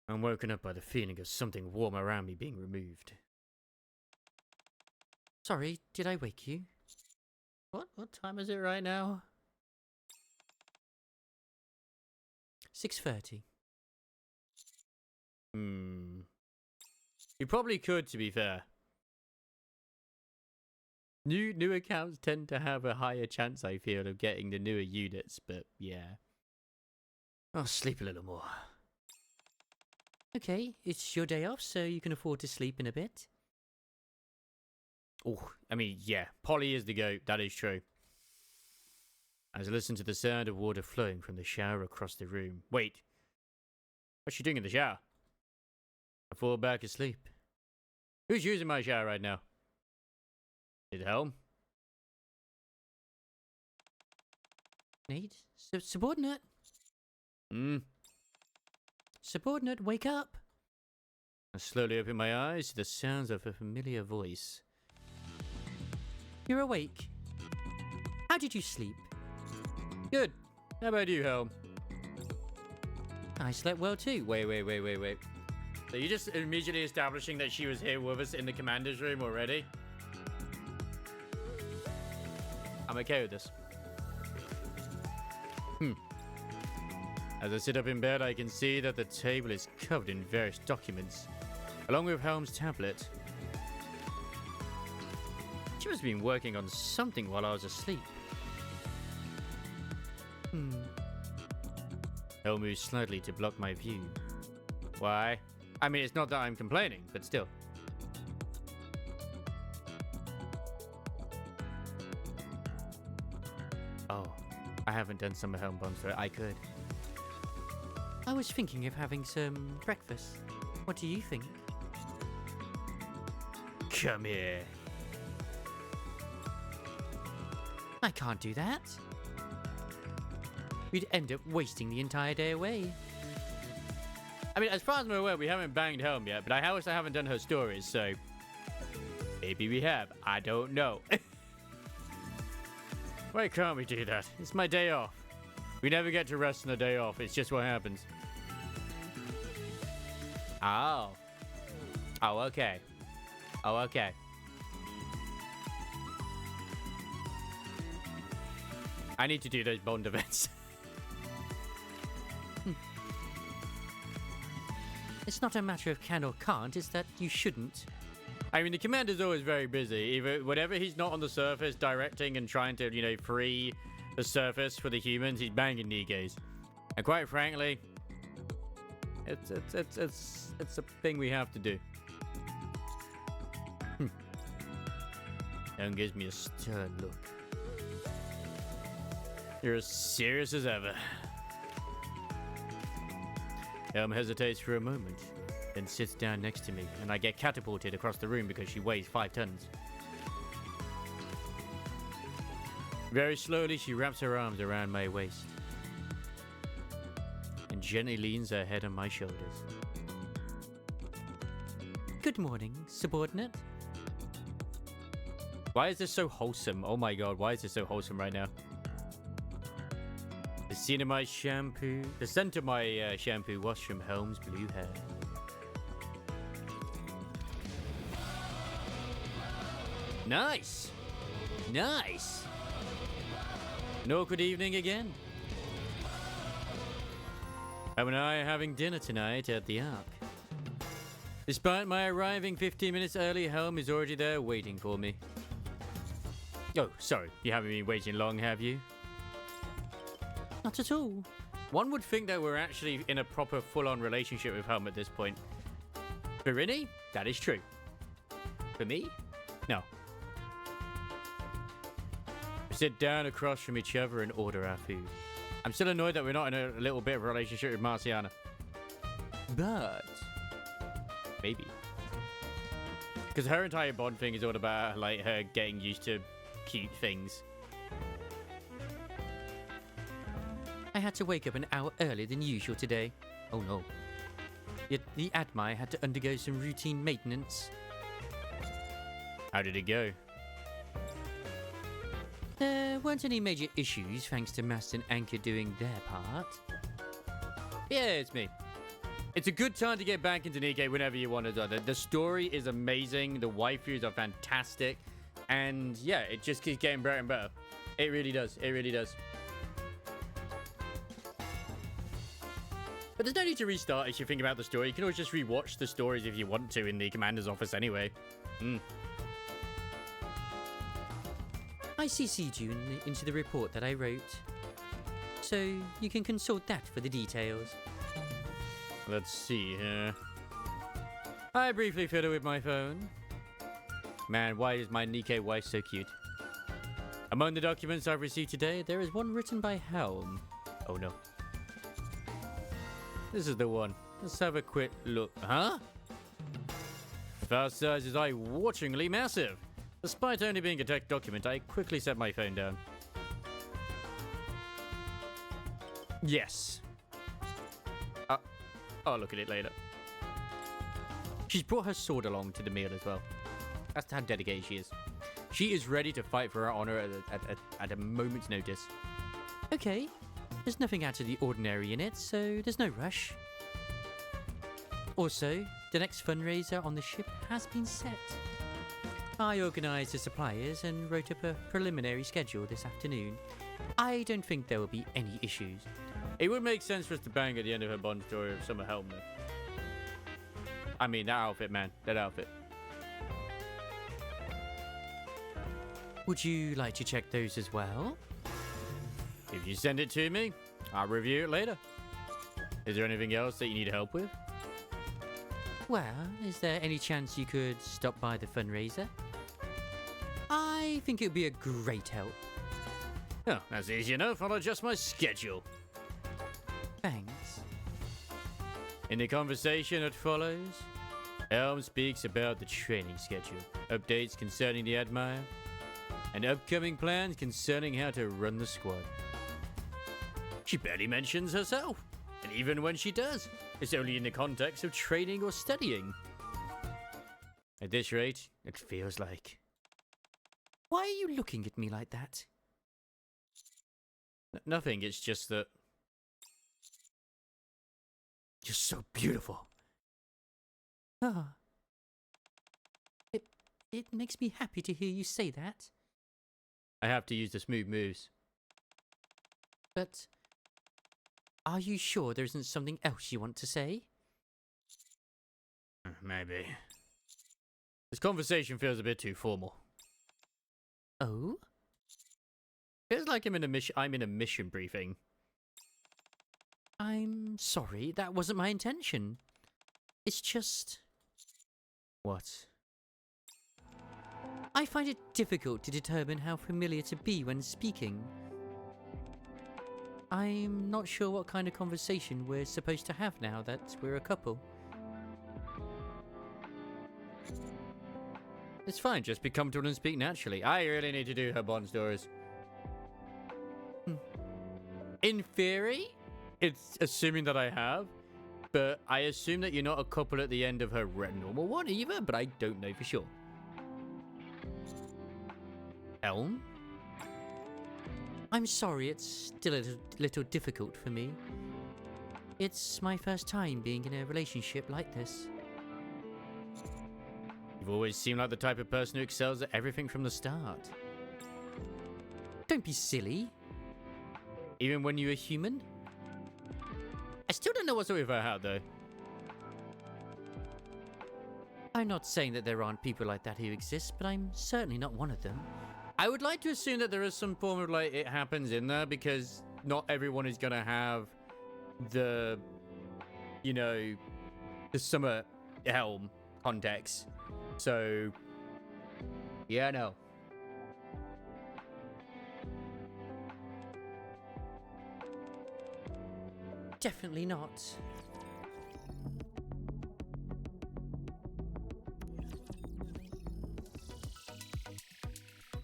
I'm woken up by the feeling of something warm around me being removed. Sorry, did I wake you? What time is it right now? 6:30. You probably could, to be fair. New accounts tend to have a higher chance, I feel, of getting the newer units, but yeah. I'll sleep a little more. Okay, it's your day off, so you can afford to sleep in a bit. Oh, I mean, yeah, Polly is the goat, that is true. As I listen to the sound of water flowing from the shower across the room. Wait, what's she doing in the shower? I fall back asleep. Who's using my shower right now? Is it Helm? Nate? Subordinate? Subordinate, wake up! I slowly open my eyes to the sounds of a familiar voice. You're awake. How did you sleep? Good. How about you, Helm? I slept well too. Wait. So you're just immediately establishing that she was here with us in the commander's room already? I'm okay with this. As I sit up in bed, I can see that the table is covered in various documents, along with Helm's tablet. She must have been working on something while I was asleep. Helm moves slightly to block my view. Why? I mean, it's not that I'm complaining, but still. Oh, I haven't done summer Helm bombs, so I could. I was thinking of having some breakfast. What do you think? Come here. I can't do that. We'd end up wasting the entire day away. I mean, as far as I'm aware, we haven't banged Helm yet, but I also haven't done her stories, so maybe we have. I don't know. Why can't we do that? It's my day off. We never get to rest on a day off. It's just what happens. Oh. Oh, okay. Oh, okay. I need to do those bond events. It's not a matter of can or can't, it's that you shouldn't. I mean, the commander's always very busy. Either whenever he's not on the surface directing and trying to, you know, free the surface for the humans, he's banging NIKKEs. And quite frankly, it's a thing we have to do. Helm gives me a stern look. You're as serious as ever. Helm hesitates for a moment, then sits down next to me, and I get catapulted across the room because she weighs 5 tons. Very slowly, she wraps her arms around my waist and gently leans her head on my shoulders. Good morning, subordinate. Why is this so wholesome? Oh my god, why is this so wholesome right now? The scent of my shampoo washed from Helm's blue hair. Nice! Nice! An awkward evening again. Helm and I are having dinner tonight at the Ark. Despite my arriving 15 minutes early, Helm is already there waiting for me. Oh, sorry, you haven't been waiting long, have you? Not at all. One would think that we're actually in a proper full-on relationship with Helm at this point. For Rinny, that is true. For me, no. We sit down across from each other and order our food. I'm still annoyed that we're not in a little bit of a relationship with Marciana. But maybe. Because her entire bond thing is all about like her getting used to cute things. I had to wake up an hour earlier than usual today. Oh no. Yet the Admire had to undergo some routine maintenance. How did it go? There weren't any major issues thanks to Mast and Anchor doing their part. Yeah, it's me. It's a good time to get back into NIKKE whenever you want to do it. The story is amazing. The waifus are fantastic. And yeah, it just keeps getting better and better. It really does. It really does. But there's no need to restart if you think about the story. You can always just rewatch the stories if you want to in the commander's office anyway. I CC'd you into the report that I wrote, so you can consult that for the details. Let's see here. I briefly fiddle with my phone. Man, why is my NIKKE wife so cute? Among the documents I've received today, there is one written by Helm. Oh no. This is the one. Let's have a quick look. Huh? File size is eye-wateringly massive. Despite only being a text document, I quickly set my phone down. Yes. I'll look at it later. She's brought her sword along to the meal as well. That's how dedicated she is. She is ready to fight for her honor at a moment's notice. Okay. There's nothing out of the ordinary in it, so there's no rush. Also, the next fundraiser on the ship has been set. I organised the suppliers and wrote up a preliminary schedule this afternoon. I don't think there will be any issues. It would make sense for us to bang at the end of her Bond story of Summer Helm, though. I mean, that outfit, man. That outfit. Would you like to check those as well? If you send it to me, I'll review it later. Is there anything else that you need help with? Well, is there any chance you could stop by the fundraiser? I think it would be a great help. Oh, that's easy enough. I'll adjust my schedule. Thanks. In the conversation that follows, Helm speaks about the training schedule, updates concerning the Admire, and upcoming plans concerning how to run the squad. She barely mentions herself, and even when she does, it's only in the context of training or studying. At this rate, it feels like... Why are you looking at me like that? Nothing, it's just that... You're so beautiful. Ah. It makes me happy to hear you say that. I have to use the smooth moves. But... are you sure there isn't something else you want to say? Maybe. This conversation feels a bit too formal. Oh? Feels like I'm in a mission briefing. I'm sorry, that wasn't my intention. It's just... What? I find it difficult to determine how familiar to be when speaking. I'm not sure what kind of conversation we're supposed to have now that we're a couple. It's fine, just be comfortable and speak naturally. I really need to do her Bond stories. In theory, it's assuming that I have, but I assume that you're not a couple at the end of her normal one either, but I don't know for sure. Helm? I'm sorry, it's still a little difficult for me. It's my first time being in a relationship like this. You've always seemed like the type of person who excels at everything from the start. Don't be silly. Even when you were human? I still don't know what's up with her hat, though. I'm not saying that there aren't people like that who exist, but I'm certainly not one of them. I would like to assume that there is some form of, like, it happens in there, because not everyone is going to have the, you know, the Summer Helm context. So, yeah, no. Definitely not.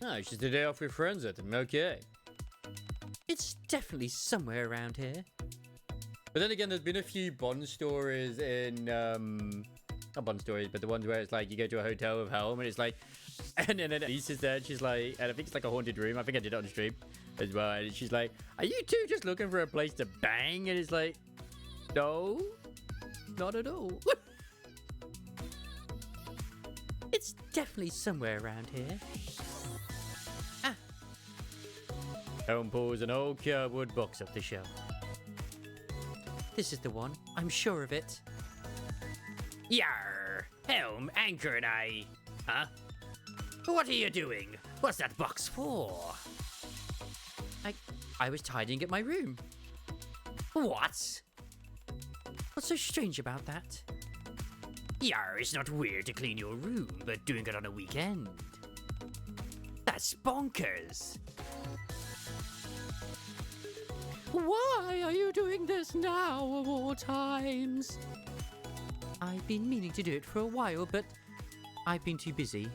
Oh, it's just a day off with friends at them. Okay. It's definitely somewhere around here. But then again, there's been a few Bond stories in, not Bond stories, but the ones where it's like you go to a hotel with Helm and it's like, and then Elise is there and she's like, and I think it's like a haunted room. I think I did it on stream as well. And she's like, are you two just looking for a place to bang? And it's like, no. not at all. It's definitely somewhere around here. Ah. Helm pulls an old cardboard box off the shelf. This is the one. I'm sure of it. Yarr! Helm, Anchor and I... Huh? What are you doing? What's that box for? I was tidying up my room. What? What's so strange about that? Yarr, it's not weird to clean your room, but doing it on a weekend. That's bonkers. Why are you doing this now of all times? I've been meaning to do it for a while, but I've been too busy.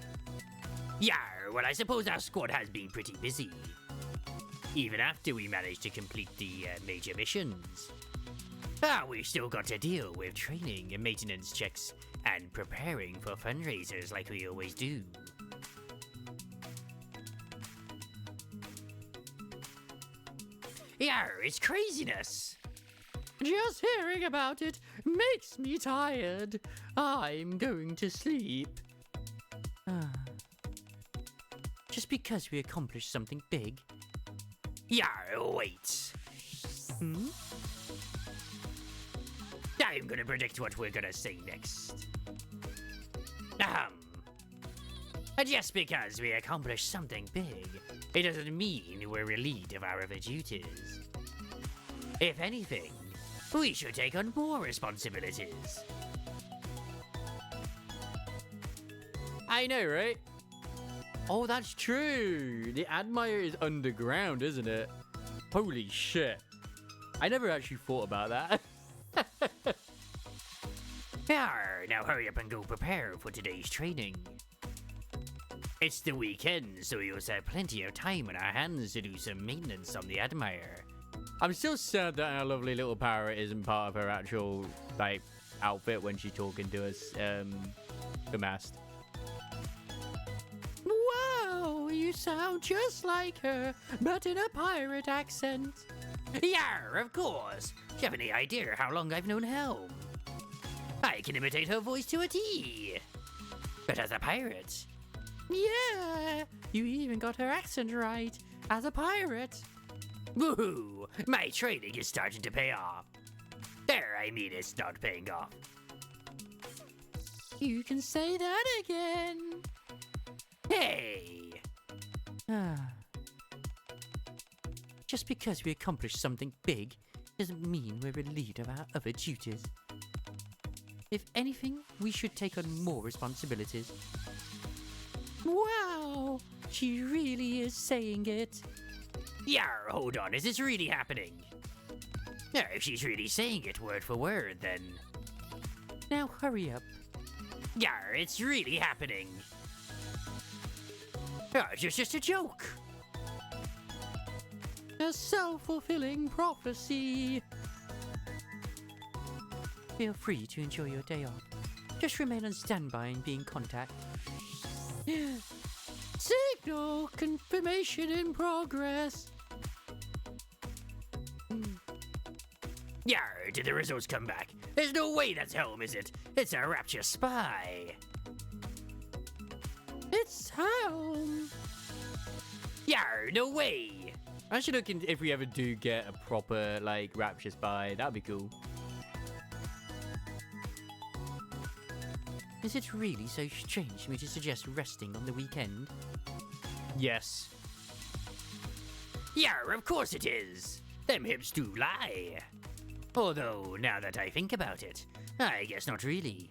Yarr, well, I suppose our squad has been pretty busy. Even after we managed to complete the major missions. We've still got to deal with training and maintenance checks and preparing for fundraisers like we always do. Yarr, it's craziness. Just hearing about it makes me tired. I'm going to sleep. Just because we accomplished something big. Yarr, wait. Hmm? I'm gonna predict what we're gonna say next. Just because we accomplished something big, it doesn't mean we're relieved of our other duties. If anything, we should take on more responsibilities. I know, right? Oh, that's true. The Admire is underground, isn't it? Holy shit. I never actually thought about that. Now hurry up and go prepare for today's training. It's the weekend, so we also have plenty of time on our hands to do some maintenance on the Admire. I'm still sad that our lovely little parrot isn't part of her actual, like, outfit when she's talking to us, the mast. Wow, you sound just like her, but in a pirate accent. Yarr, of course. Do you have any idea how long I've known Helm? I can imitate her voice to a T. But as a pirate... Yeah, you even got her accent right, as a pirate. Woohoo! My training is starting to pay off. There, I mean it's not paying off. You can say that again. Hey! Just because we accomplished something big doesn't mean we're relieved of our other duties. If anything, we should take on more responsibilities. Wow, she really is saying it. Yarr, hold on, is this really happening? If she's really saying it word for word, then... Now hurry up. Yarr, it's really happening. It's just a joke. A self-fulfilling prophecy. Feel free to enjoy your day off. Just remain on standby and be in contact. Signal confirmation in progress. Yarr, did the results come back? There's no way that's Helm, is it? It's a Rapture spy. It's Helm. Yarr, no way. I should look into if we ever do get a proper, like, Rapture spy. That'd be cool. Is it really so strange for me to suggest resting on the weekend? Yes. Yarr, of course it is. Them hips do lie. Although, now that I think about it, I guess not really.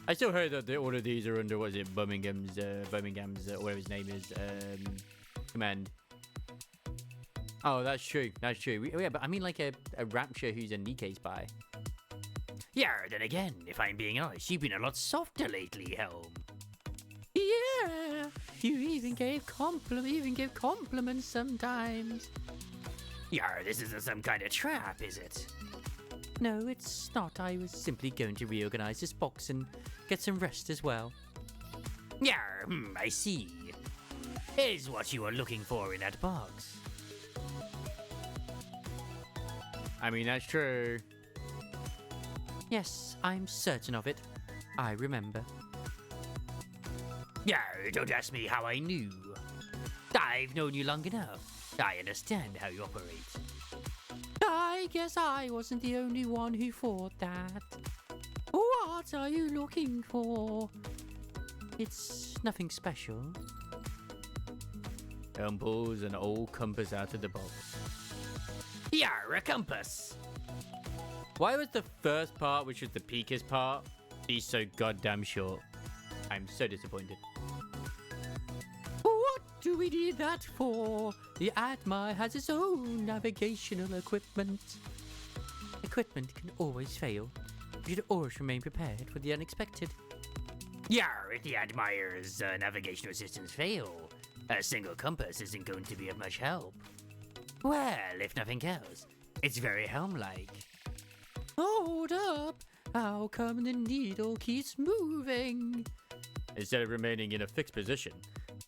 I still heard that all of these are under, what is it, Birmingham's, whatever his name is, command. Oh, that's true. That's true. Yeah, but I mean like a Rapture who's a NIKKE spy. Yarr, then again, if I'm being honest, you've been a lot softer lately, Helm. Yeah, you even give compliments sometimes. Yarr, this isn't some kind of trap, is it? No, it's not. I was simply going to reorganize this box and get some rest as well. Yarr, I see. Is what you were looking for in that box. I mean, that's true. Yes, I'm certain of it. I remember. Yeah, don't ask me how I knew. I've known you long enough. I understand how you operate. I guess I wasn't the only one who thought that. What are you looking for? It's nothing special. Helm pulls an old compass out of the box. Yar, a compass. Why was the first part, which was the peakest part, be so goddamn short? I'm so disappointed. What do we need that for? The Admire has its own navigational equipment. Equipment can always fail. You should always remain prepared for the unexpected. Yar, if the Admire's navigational systems fail, a single compass isn't going to be of much help. Well, if nothing else, it's very Helm-like. Hold up! How come the needle keeps moving? Instead of remaining in a fixed position,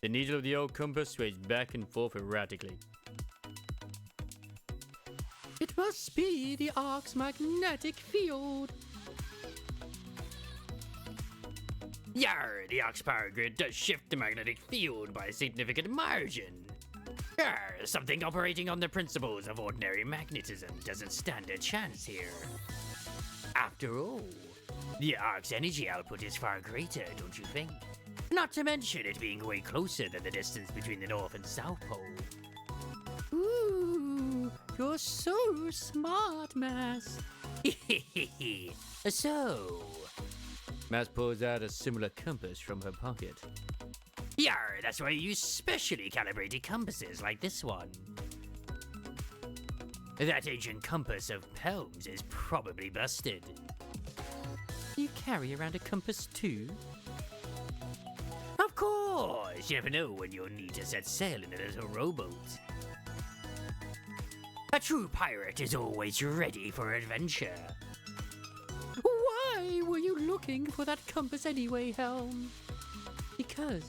the needle of the old compass sways back and forth erratically. It must be the Ark's magnetic field. Yar, the Ark's power grid does shift the magnetic field by a significant margin. Yar, something operating on the principles of ordinary magnetism doesn't stand a chance here. After all, the Ark's energy output is far greater, don't you think? Not to mention it being way closer than the distance between the North and South Pole. Ooh, you're so smart, Mass. So, Mass pulls out a similar compass from her pocket. Yar, that's why you use specially calibrated compasses like this one. That ancient compass of Helm's is probably busted. You carry around a compass too? Of course, you never know when you'll need to set sail in a little rowboat. A true pirate is always ready for adventure. Why were you looking for that compass anyway, Helm? Because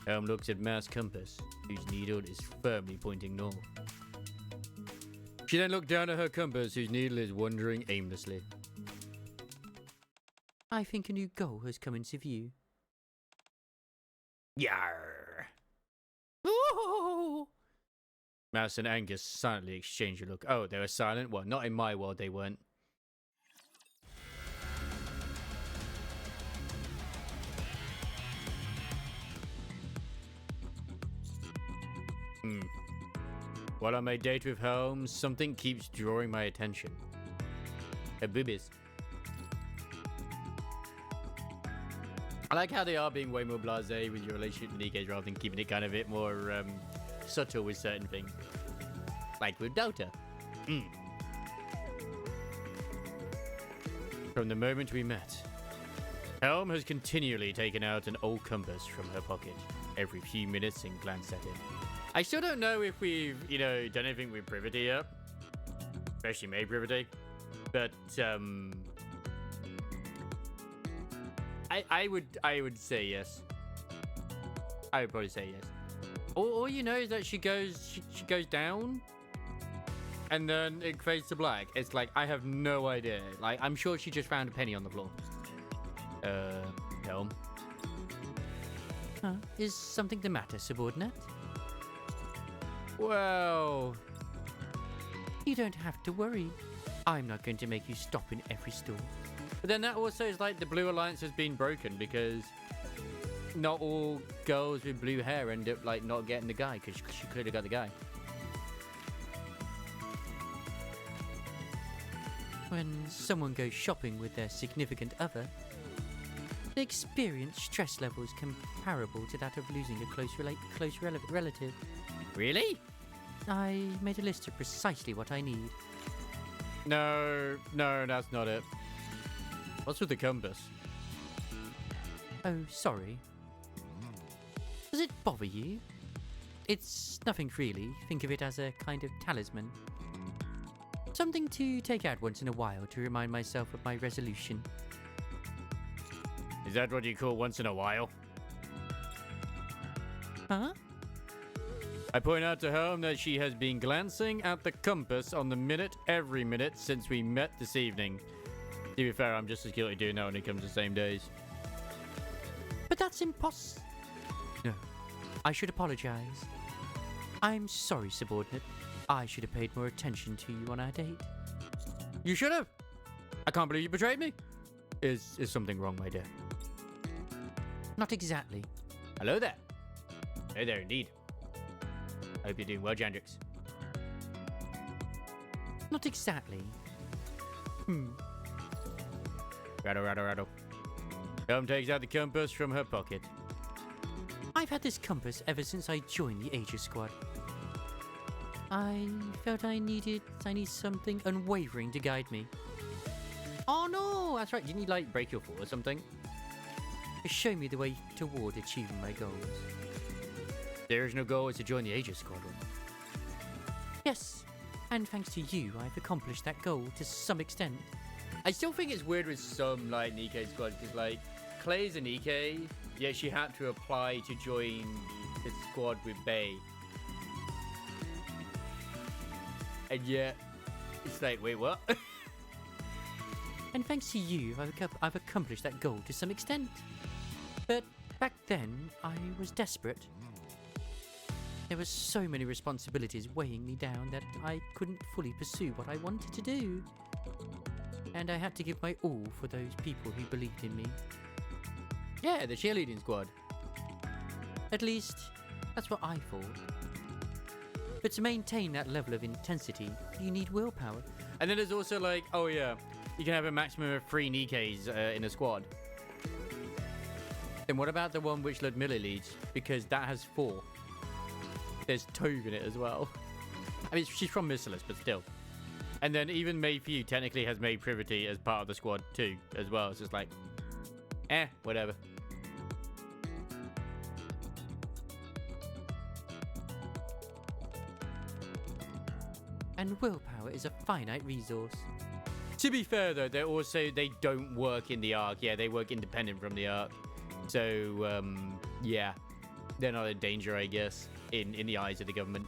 Helm looks at Mass' compass, whose needle is firmly pointing north. She then looked down at her compass, whose needle is wandering aimlessly. I think a new goal has come into view. Yar. Oh! Mass and Angus silently exchange a look. Oh, they were silent? Well, not in my world they weren't. While on my date with Helm, something keeps drawing my attention. Her boobies. I like how they are being way more blasé with your relationship with NIKKE rather than keeping it kind of a bit more subtle with certain things. Like with Dota. From the moment we met, Helm has continually taken out an old compass from her pocket every few minutes and glanced at it. I still don't know if we've, done anything with Brivity yet. Especially made Brivity. But, I would say yes. I would probably say yes. All you know is that she goes down, and then it fades to black. It's like, I have no idea. Like, I'm sure she just found a penny on the floor. Helm. Huh? Is something the matter, subordinate? Well, You don't have to worry. I'm not going to make you stop in every store. but then that also is like the Blue Alliance has been broken because not all girls with blue hair end up like not getting the guy because she could have got the guy. When someone goes shopping with their significant other, they experience stress levels comparable to that of losing a close relative. Really? I made a list of precisely what I need. No, that's not it. What's with the compass? Oh, sorry. Does it bother you? It's nothing really. Think of it as a kind of talisman. Something to take out once in a while to remind myself of my resolution. Is that what you call once in a while? Huh? I point out to Helm that she has been glancing at the compass on the minute every minute since we met this evening. To be fair, I'm just as guilty doing that when it comes to same days. But that's impossible. No, I should apologize. I'm sorry, subordinate. I should have paid more attention to you on our date. You should have. I can't believe you betrayed me. Is something wrong, my dear? Not exactly. Hello there. Hey there, indeed. Hope you're doing well, Jandrix. Not exactly. Rattle, rattle, rattle. Helm takes out the compass from her pocket. I've had this compass ever since I joined the Aegis Squad. I felt I need something unwavering to guide me. Oh no, that's right. You need like break your fall or something. To show me the way toward achieving my goals. The original goal is to join the Aegis Squadron. Yes, and thanks to you, I've accomplished that goal to some extent. I still think it's weird with some like NIKKE squads because like Clay's a NIKKE, yet she had to apply to join the squad with Bay. And yet, it's like, wait, what? And thanks to you, I've accomplished that goal to some extent. But back then, I was desperate. There were so many responsibilities weighing me down that I couldn't fully pursue what I wanted to do. And I had to give my all for those people who believed in me. Yeah, the cheerleading squad. At least, that's what I thought. But to maintain that level of intensity, you need willpower. And then there's also like, oh yeah, you can have a maximum of 3 NIKKEs in a squad. Then what about the one which Ludmilla leads? Because that has 4. There's Tove in it as well. I mean, she's from Missilis, but still. And then even Mayfew technically has May Privity as part of the squad too, as well. It's just like, whatever. And willpower is a finite resource. To be fair though, they don't work in the Ark. Yeah, they work independent from the Ark. So, yeah. They're not a danger, I guess, in the eyes of the government.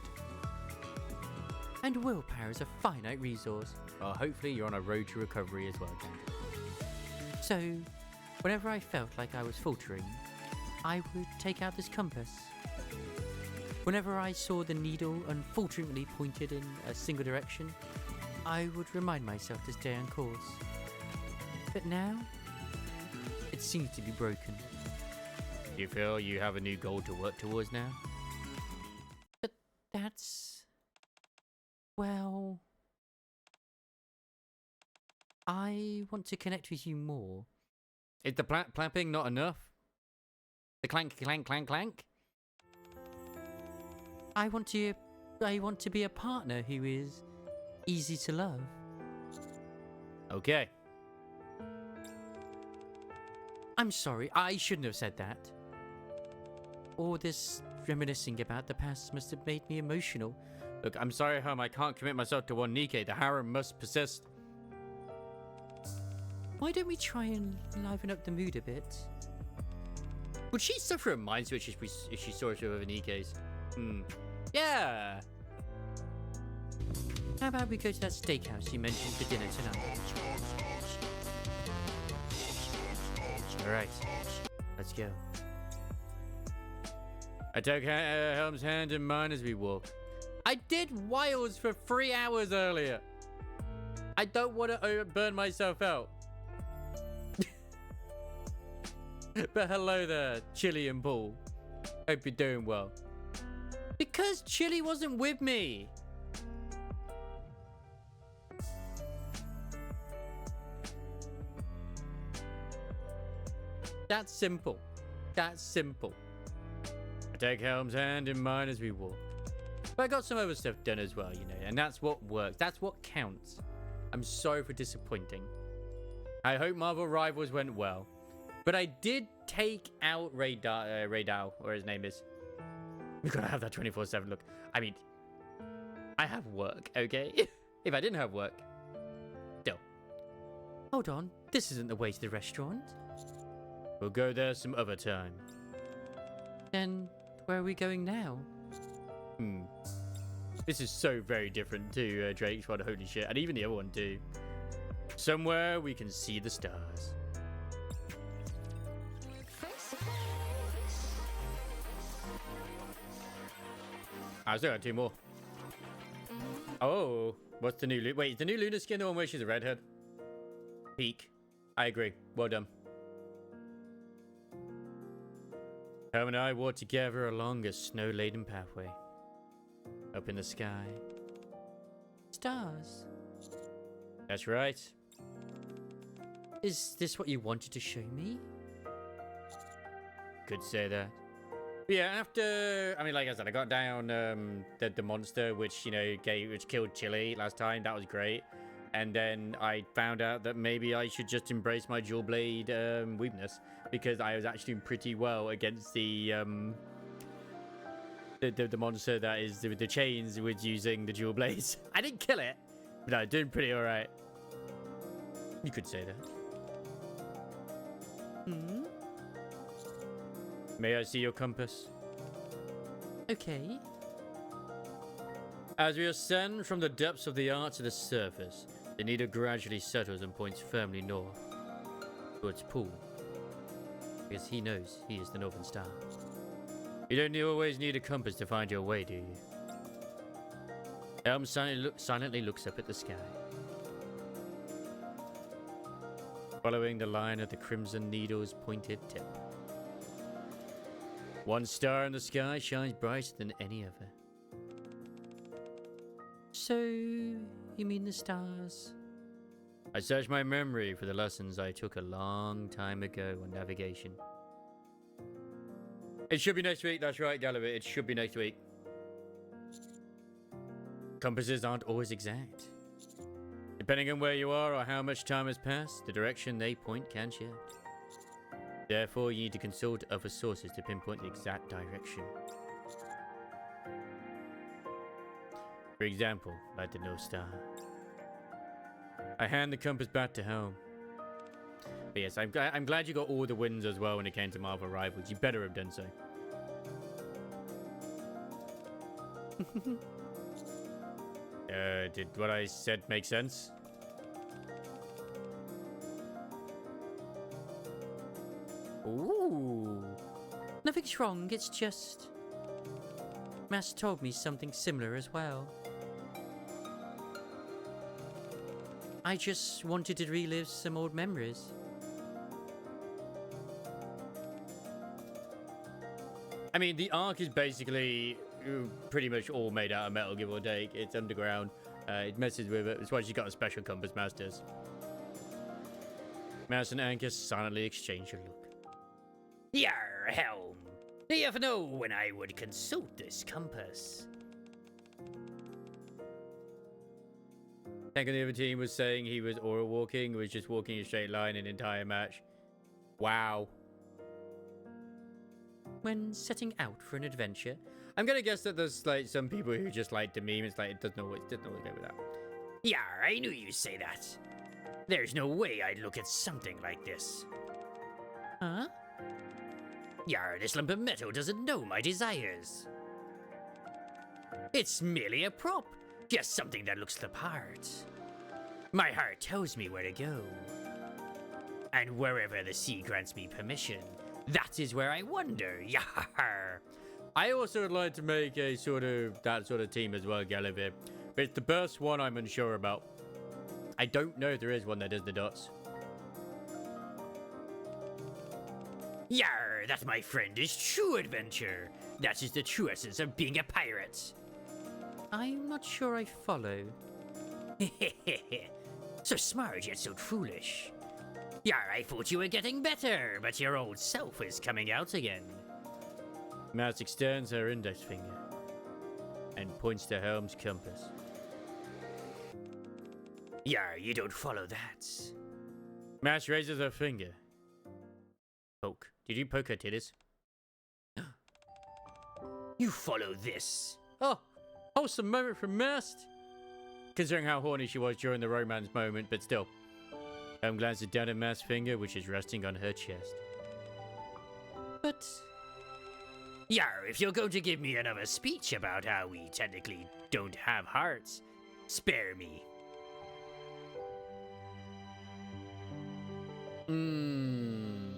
And willpower is a finite resource. Well, hopefully you're on a road to recovery as well, Ken. So, whenever I felt like I was faltering, I would take out this compass. Whenever I saw the needle unfalteringly pointed in a single direction, I would remind myself to stay on course. But now, it seems to be broken. Do you feel you have a new goal to work towards now? But that's... well... I want to connect with you more. Is the plapping not enough? The clank, clank, clank, clank? I want to be a partner who is easy to love. Okay. I'm sorry, I shouldn't have said that. All this reminiscing about the past must have made me emotional. Look, I'm sorry, Helm, I can't commit myself to one NIKKE. The harem must persist. Why don't we try and liven up the mood a bit? Would she suffer a mind switch if she saw us with other NIKKEs? Yeah. How about we go to that steakhouse you mentioned for dinner tonight? Alright. Let's go. I took Helm's hand in mine as we walked. I did Wiles for 3 hours earlier. I don't want to burn myself out. But hello there, Chili and Paul. Hope you're doing well. Because Chili wasn't with me. That's simple. That's simple. I take Helm's hand in mine as we walk. But I got some other stuff done as well, you know, and that's what works. That's what counts. I'm sorry for disappointing. I hope Marvel Rivals went well. But I did take out Raydal, or his name is. We've got to have that 24/7 look. I mean, I have work, okay? If I didn't have work, still. Hold on, this isn't the way to the restaurant. We'll go there some other time. Then, where are we going now? This is so very different to Drake's one. Holy shit. And even the other one too. Somewhere we can see the stars. I still got 2 more. Oh, what's the new... Wait, is the new Luna skin the one where she's a redhead? Peak. I agree. Well done. Helm and I walked together along a snow-laden pathway. Up in the sky. Stars. That's right. Is this what you wanted to show me? Could say that. But yeah, after... I mean, like I said, I got down the monster, which, you know, which killed Chili last time. That was great. And then I found out that maybe I should just embrace my dual blade weakness, because I was actually doing pretty well against the monster that is with the chains with using the dual blades. I didn't kill it, but I'm doing pretty alright. You could say that. Hmm? May I see your compass? Okay. As we ascend from the depths of the arch to the surface, the needle gradually settles and points firmly north, towards Pool, because he knows he is the Northern Star. You don't always need a compass to find your way, do you? Helm silently looks up at the sky, following the line of the crimson needle's pointed tip. One star in the sky shines brighter than any other. So, you mean the stars? I search my memory for the lessons I took a long time ago on navigation. It should be next week, that's right, Gallagher. It should be next week. Compasses aren't always exact. Depending on where you are or how much time has passed, the direction they point can shift. Therefore, you need to consult other sources to pinpoint the exact direction. For example, like the North Star. I hand the compass back to Helm. But yes, I'm glad you got all the wins as well when it came to Marvel Rivals. You better have done so. Did what I said make sense? Ooh. Nothing's wrong, it's just... Mass told me something similar as well. I just wanted to relive some old memories. I mean, the Ark is basically pretty much all made out of metal, give or take. It's underground. It messes with it. That's why she's got a special compass, Masters. Mouse and Angus silently exchange a look. Yar, Helm. Do you ever know when I would consult this compass? Tank on the other team was saying he was aura walking, was just walking a straight line an entire match. Wow. When setting out for an adventure, I'm gonna guess that there's like some people who just like the meme. It's like it doesn't always go with that. Yar, I knew you'd say that. There's no way I'd look at something like this. huh? Yar, this lump of metal doesn't know my desires. It's merely a prop, just something that looks the part. My heart tells me where to go. And wherever the sea grants me permission, that is where I wander. Yar. I also would like to make a that sort of team as well, Gallivir. But it's the burst one I'm unsure about. I don't know if there is one that does the dots. Yar, that, my friend, is true adventure. That is the true essence of being a pirate. I'm not sure I follow. So smart yet so foolish. Yar, I thought you were getting better, but your old self is coming out again. Mouse extends her index finger and points to Helm's compass. Yar, you don't follow that. Mouse raises her finger. Poke. Did you poke her titties? You follow this. Oh, wholesome moment from Mast. Considering how horny she was during the romance moment, but still. Helm glances down at Mast's finger, which is resting on her chest. But Yar, if you're going to give me another speech about how we technically don't have hearts, spare me.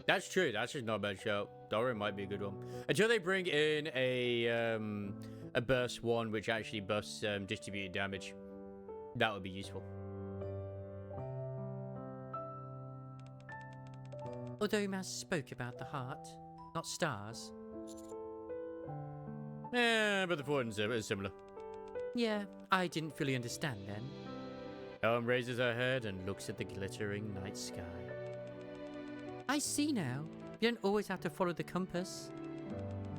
That's true. That's just not a bad shout. Dorian might be a good one. Until they bring in a burst one, which actually buffs distributed damage. That would be useful. Although Maz spoke about the heart, not stars. Yeah, but the importance of it is similar. Yeah, I didn't fully understand then. Helm raises her head and looks at the glittering night sky. I see now. You don't always have to follow the compass.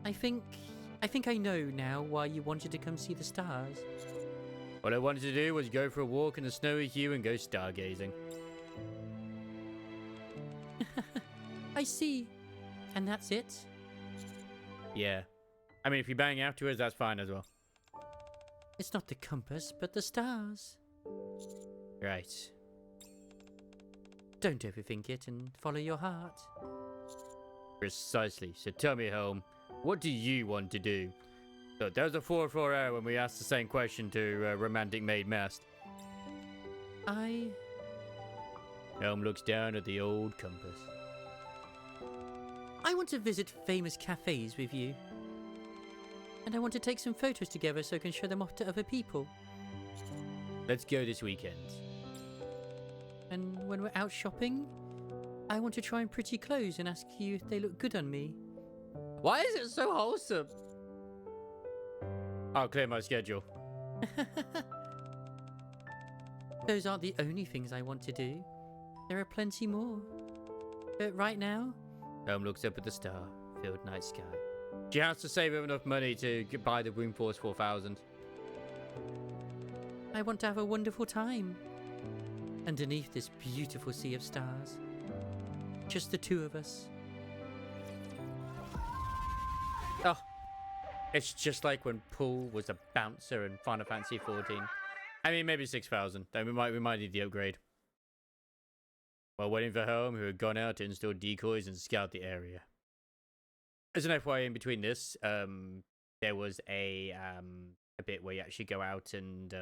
I think I know now why you wanted to come see the stars. What I wanted to do was go for a walk in the snowy hue and go stargazing. I see. And that's it? Yeah. I mean, if you bang afterwards, that's fine as well. It's not the compass, but the stars. Right. Don't overthink it and follow your heart. Precisely. So tell me, Helm, what do you want to do? Look, there was a 4-4 error when we asked the same question to Romantic Maid Mast. Helm looks down at the old compass. I want to visit famous cafes with you. And I want to take some photos together so I can show them off to other people. Let's go this weekend. And when we're out shopping, I want to try on pretty clothes and ask you if they look good on me. Why is it so wholesome? I'll clear my schedule. Those aren't the only things I want to do. There are plenty more. But right now... Helm looks up at the star-filled night sky. She has to save up enough money to buy the Wing Force 4000. I want to have a wonderful time. Underneath this beautiful sea of stars. Just the two of us. Oh, it's just like when Pool was a bouncer in Final Fantasy 14. I mean, maybe 6000. Then we might need the upgrade. While waiting for Helm, who had gone out to install decoys and scout the area. As an FYI, in between this, there was a bit where you actually go out and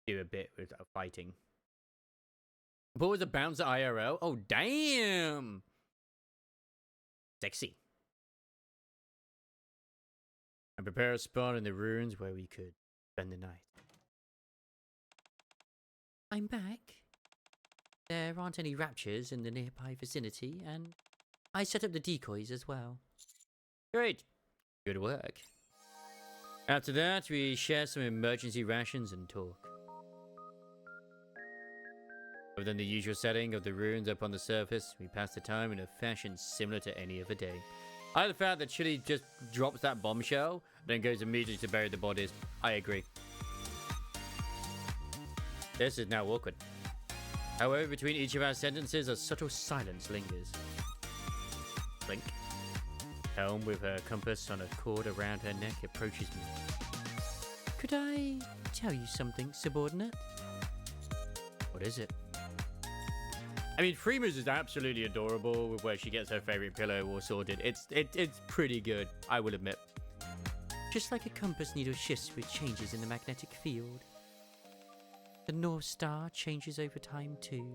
do a bit with fighting. What was a bouncer IRL? Oh, damn! Sexy. And prepare a spot in the ruins where we could spend the night. I'm back. There aren't any raptures in the nearby vicinity, and I set up the decoys as well. Great. Good work. After that, we share some emergency rations and talk. Other than the usual setting of the ruins up on the surface, we pass the time in a fashion similar to any other day. I like the fact that Chili just drops that bombshell, then goes immediately to bury the bodies. I agree. This is now awkward. However, between each of our sentences, a subtle silence lingers. Blink. Helm, with her compass on a cord around her neck, approaches me. Could I tell you something, subordinate? What is it? I mean, Freeman's is absolutely adorable with where she gets her favorite pillow all sorted. It's pretty good, I will admit. Just like a compass needle shifts with changes in the magnetic field. The North Star changes over time too.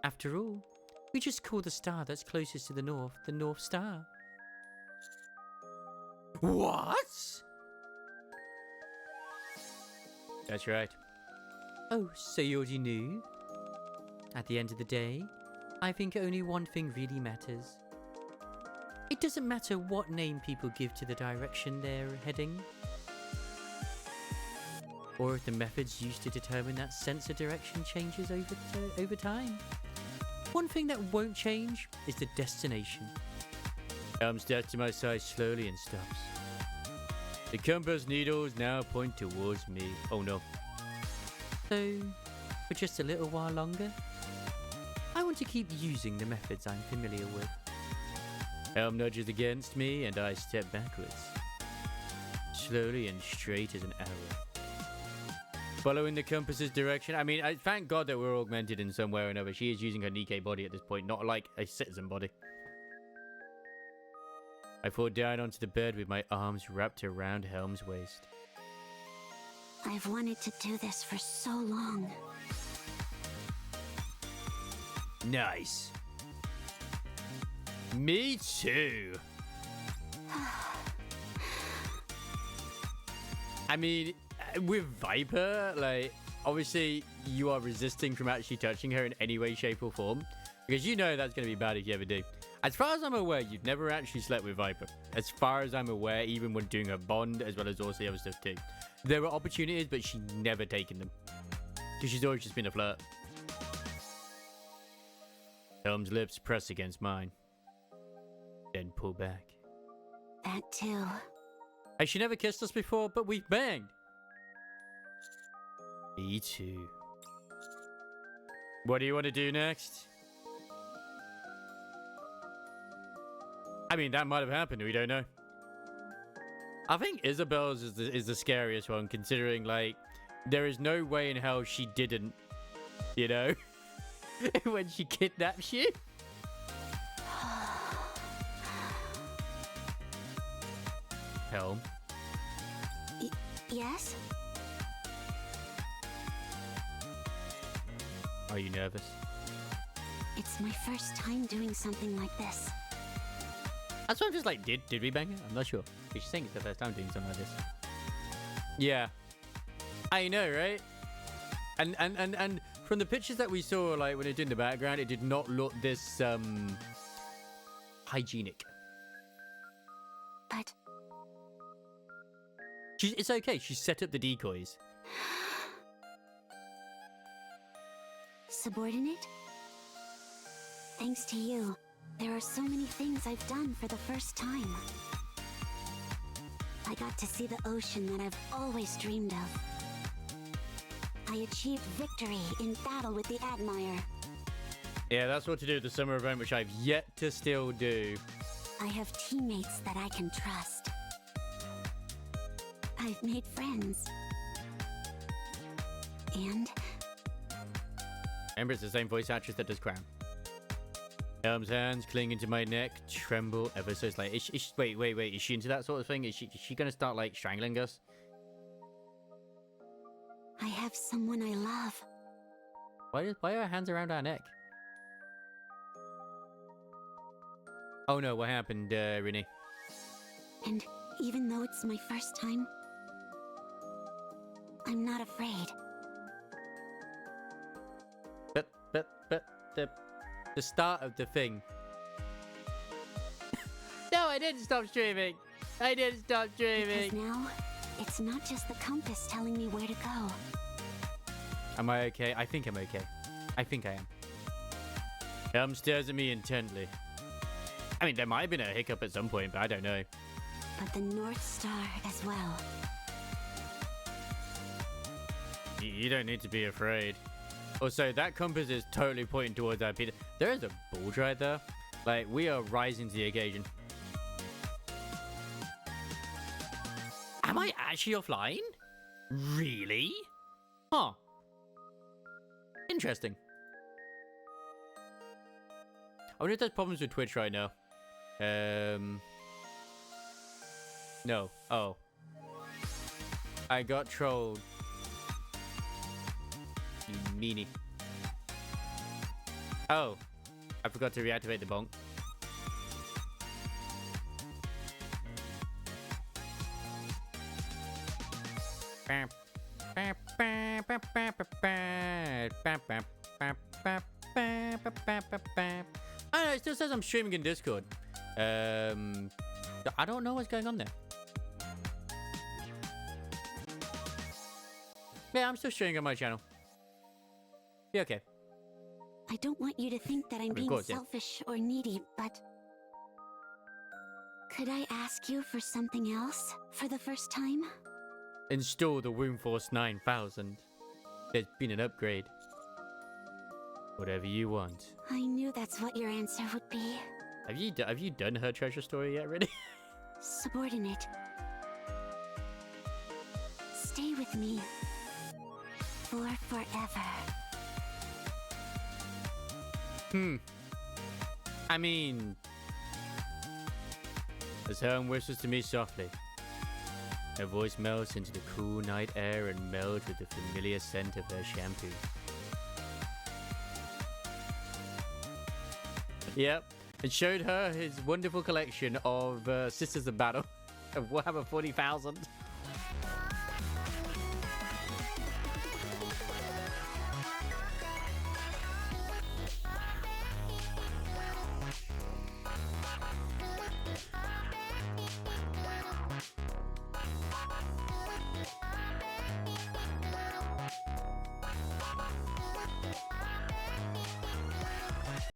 After all, we just call the star that's closest to the North Star. What? That's right. Oh, so you already knew? At the end of the day, I think only one thing really matters. It doesn't matter what name people give to the direction they're heading, or if the methods used to determine that sense of direction changes over time. One thing that won't change is the destination. Helm steps to my side slowly and stops. The compass needles now point towards me. Oh no. So, for just a little while longer, I want to keep using the methods I'm familiar with. Helm nudges against me and I step backwards. Slowly and straight as an arrow. Following the compass's direction. I mean, thank God that we're augmented in some way or another. She is using her NIKKE body at this point, not like a citizen body. I fall down onto the bed with my arms wrapped around Helm's waist. I've wanted to do this for so long. Nice. Me too. I mean, with Viper, like, obviously you are resisting from actually touching her in any way, shape, or form. Because you know that's going to be bad if you ever do. As far as I'm aware, you've never actually slept with Viper. As far as I'm aware, even when doing a bond, as well as also the other stuff too. There were opportunities, but she's never taken them. Because she's always just been a flirt. Helm's lips press against mine. Then pull back. That too. Has she never kissed us before, but we've banged? Me too. What do you want to do next? I mean, that might have happened. We don't know. I think Isabel's is the scariest one, considering, like, there is no way in hell she didn't, you know, when she kidnaps you. Helm. Yes? Are you nervous? It's my first time doing something like this. That's why I'm just like, did we bang it? I'm not sure. She's saying it's the first time doing something like this. Yeah. I know, right? And from the pictures that we saw, like, when it did in the background, it did not look this, hygienic. But It's okay. She set up the decoys. subordinate? Thanks to you, there are so many things I've done for the first time. I got to see the ocean that I've always dreamed of. I achieved victory in battle with the Admire. Yeah, that's what to do at the summer event, which I've yet to still do. I have teammates that I can trust. I've made friends. And Remember, it's the same voice actress that does Crown. Helm's hands clinging to my neck tremble ever so slightly. Wait. Is she into that sort of thing? Is she going to start, like, strangling us? I have someone I love. Why are her hands around our neck? Oh no, what happened, Renee? And even though it's my first time, I'm not afraid. But the start of the thing. No, I didn't stop streaming. I didn't stop streaming. Because now, it's not just the compass telling me where to go. Am I okay? I think I'm okay. I think I am. Helm stares at me intently. I mean, there might have been a hiccup at some point, but I don't know. But the North Star as well. You don't need to be afraid. Also, that compass is totally pointing towards our Peter. There is a bulge right there. Like, we are rising to the occasion. Am I actually offline? Really? Huh. Interesting. I wonder if there's problems with Twitch right now. No. Oh. I got trolled. You meanie. Oh. I forgot to reactivate the bonk. I know, it still says I'm streaming in Discord. I don't know what's going on there. Yeah, I'm still streaming on my channel. Be okay. I don't want you to think that I'm being course, yeah. selfish or needy, but... Could I ask you for something else for the first time? Install the Woundforce 9000. There's been an upgrade. Whatever you want. I knew that's what your answer would be. Have you done her treasure story yet, really? Subordinate. Stay with me. For forever. I mean... as Helm whispers to me softly. Her voice melts into the cool night air and melds with the familiar scent of her shampoo. Yep, and showed her his wonderful collection of Sisters of Battle of Warhammer 40,000.